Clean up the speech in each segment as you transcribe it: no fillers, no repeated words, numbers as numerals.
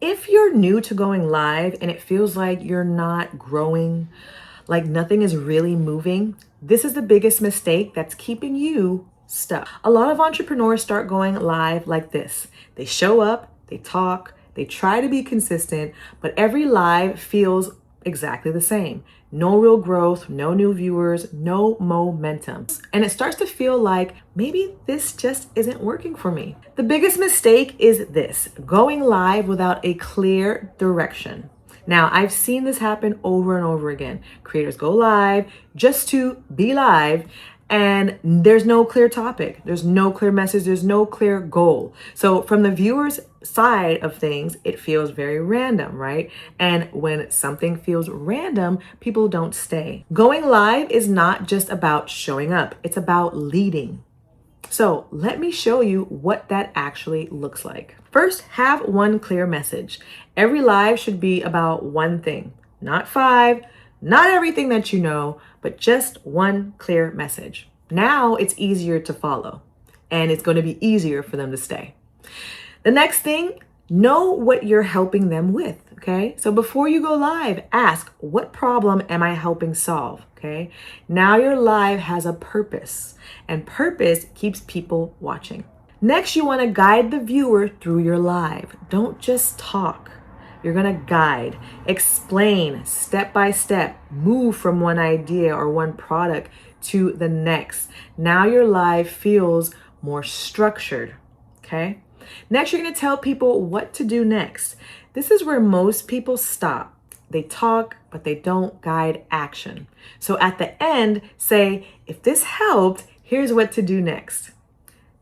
If you're new to going live and it feels like you're not growing, like nothing is really moving, this is the biggest mistake that's keeping you stuck. A lot of entrepreneurs start going live like this. They show up, they talk, they try to be consistent, but every live feels exactly the same. No real growth, no new viewers, no momentum. And it starts to feel like maybe this just isn't working for me. The biggest mistake is this: going live without a clear direction. Now, I've seen this happen over and over again. Creators go live just to be live, and there's no clear topic, there's no clear message, there's no clear goal. So from the viewer's side of things, it feels very random, right? And when something feels random, people don't stay. Going live is not just about showing up, it's about leading. So let me show you what that actually looks like. First, have one clear message. Every live should be about one thing, not five, not everything that you know, but just one clear message. Now it's easier to follow, and it's going to be easier for them to stay. The next thing, know what you're helping them with, okay? So before you go live, ask, what problem am I helping solve, okay? Now your live has a purpose, and purpose keeps people watching. Next, you want to guide the viewer through your live. Don't just talk. You're going to guide, explain step by step, move from one idea or one product to the next. Now your live feels more structured, okay? Next, you're going to tell people what to do next. This is where most people stop. They talk, but they don't guide action. So at the end, say, if this helped, here's what to do next.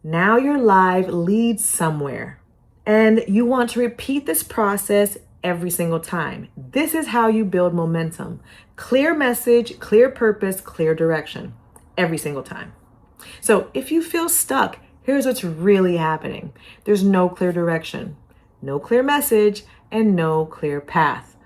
Now your live leads somewhere, and you want to repeat this process every single time. This is how you build momentum. Clear message, clear purpose, clear direction every single time. So if you feel stuck, here's what's really happening. There's no clear direction, no clear message, and no clear path.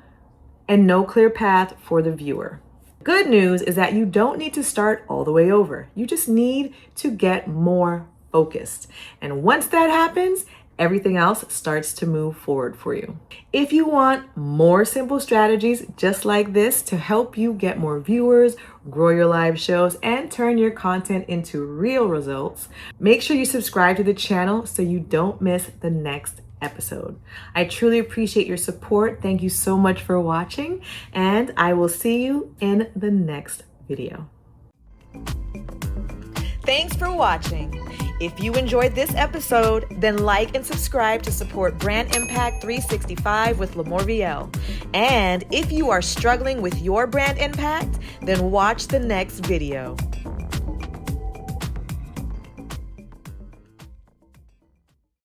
And no clear path for the viewer. Good news is that you don't need to start all the way over. You just need to get more focused. And once that happens, everything else starts to move forward for you. If you want more simple strategies just like this to help you get more viewers, grow your live shows, and turn your content into real results, make sure you subscribe to the channel so you don't miss the next episode. I truly appreciate your support. Thank you so much for watching, and I will see you in the next video. Thanks for watching. If you enjoyed this episode, then like and subscribe to support Brand Impact 365 with LaMorvielle. And if you are struggling with your brand impact, then watch the next video.